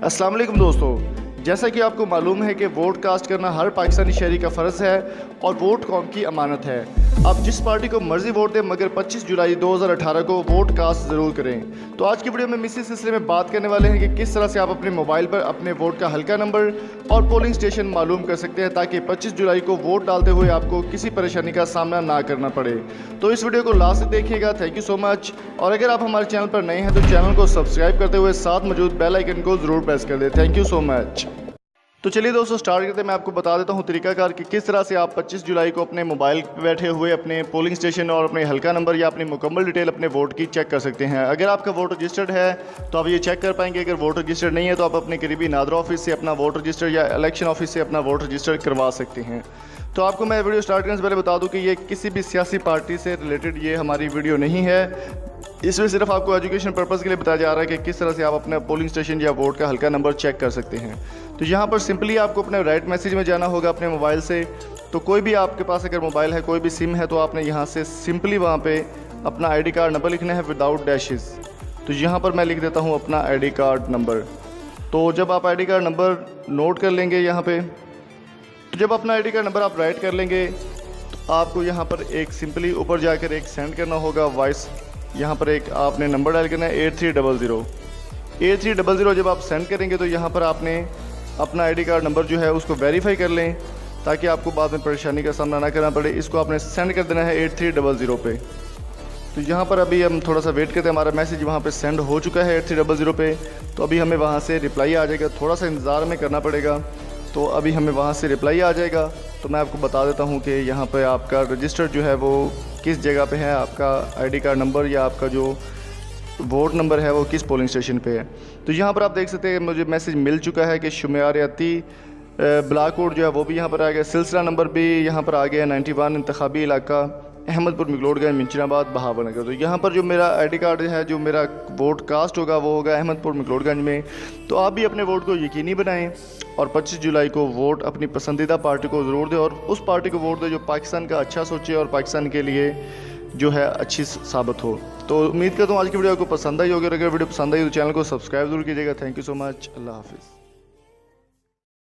अस्सलाम वालेकुम दोस्तों, जैसा कि आपको मालूम है कि वोट कास्ट करना हर पाकिस्तानी शहरी का फ़र्ज़ है और वोट कौम की अमानत है। आप जिस पार्टी को मर्ज़ी वोट दें, मगर 25 जुलाई 2018 को वोट कास्ट ज़रूर करें। तो आज की वीडियो में इसी सिलसिले में बात करने वाले हैं कि किस तरह से आप अपने मोबाइल पर अपने वोट का हल्का नंबर और पोलिंग स्टेशन मालूम कर सकते हैं, ताकि 25 जुलाई को वोट डालते हुए आपको किसी परेशानी का सामना ना करना पड़े। तो इस वीडियो को लास्ट तक देखिएगा। Thank you so much. और अगर आप हमारे चैनल पर नए हैं तो चैनल को सब्सक्राइब करते हुए साथ मौजूद बेल आइकन को ज़रूर प्रेस कर दें। Thank you so much. तो चलिए दोस्तों स्टार्ट करते हैं। मैं आपको बता देता हूं तरीकाकार कि किस तरह से आप 25 जुलाई को अपने मोबाइल पर बैठे हुए अपने पोलिंग स्टेशन और अपने हल्का नंबर या अपनी मुकम्मल डिटेल अपने वोट की चेक कर सकते हैं। अगर आपका वोट रजिस्टर्ड है तो आप ये चेक कर पाएंगे। अगर वोट रजिस्टर्ड नहीं है तो आप अपने करीबी नादरा ऑफिस से अपना वोट रजिस्टर या इलेक्शन ऑफिस से अपना वोट रजिस्टर करवा सकते हैं। तो आपको मैं वीडियो स्टार्ट करने से पहले बता दूं कि ये किसी भी सियासी पार्टी से रिलेटेड ये हमारी वीडियो नहीं है। इसमें सिर्फ आपको एजुकेशन पर्पज़ के लिए बताया जा रहा है कि किस तरह से आप अपना पोलिंग स्टेशन या वोट का हल्का नंबर चेक कर सकते हैं। तो यहाँ पर सिंपली आपको अपने राइट मैसेज में जाना होगा अपने मोबाइल से। तो कोई भी आपके पास अगर मोबाइल है, कोई भी सिम है, तो आपने यहाँ से सिंपली वहाँ पे अपना आईडी कार्ड नंबर लिखना है विदाउट डैशेस। तो यहाँ पर मैं लिख देता हूँ अपना आईडी कार्ड नंबर। तो जब आप आईडी कार्ड नंबर नोट कर लेंगे यहाँ पे, तो जब अपना आईडी कार्ड नंबर आप राइट कर लेंगे तो आपको यहाँ पर एक सिंपली ऊपर जाकर एक सेंड करना होगा वॉइस। यहाँ पर एक आपने नंबर डायल करना है 8300। जब आप सेंड करेंगे तो यहाँ पर आपने अपना आईडी कार्ड नंबर जो है उसको वेरीफाई कर लें, ताकि आपको बाद में परेशानी का सामना ना करना पड़े। इसको आपने सेंड कर देना है 8300 पे। तो यहाँ पर अभी हम थोड़ा सा वेट करते हैं। हमारा मैसेज वहाँ पे सेंड हो चुका है 8300 पे। तो अभी हमें वहाँ से रिप्लाई आ जाएगा, थोड़ा सा इंतज़ार में करना पड़ेगा। तो अभी हमें वहाँ से रिप्लाई आ जाएगा। तो मैं आपको बता देता हूँ कि यहाँ पर आपका रजिस्टर जो है वो किस जगह पे है, आपका आईडी कार्ड नंबर या आपका जो वोट नंबर है वो किस पोलिंग स्टेशन पे है। तो यहाँ पर आप देख सकते हैं मुझे मैसेज मिल चुका है कि शुमारियाती ब्लॉक कोड जो है वो भी यहाँ पर आ गया। सिलसिला नंबर भी यहाँ पर आ गया 91 इंतखाबी इलाका अहमदपुर मिकलोडगंज मिंचनाबाद बहावनगर। तो यहाँ पर जो मेरा आईडी कार्ड है, जो मेरा वोट कास्ट होगा वो होगा अहमदपुर मिकलोडगंज में। तो आप भी अपने वोट को यकीनी बनाएं और 25 जुलाई को वोट अपनी पसंदीदा पार्टी को ज़रूर दें, और उस पार्टी को वोट दें जो पाकिस्तान का अच्छा सोचे और पाकिस्तान के लिए जो है अच्छी साबित हो। तो उम्मीद करता हूँ आज की वीडियो आपको पसंद आई होगी। अगर वीडियो पसंद आई तो चैनल को सब्सक्राइब जरूर कीजिएगा। Thank you so much. अल्लाह हाफिज़।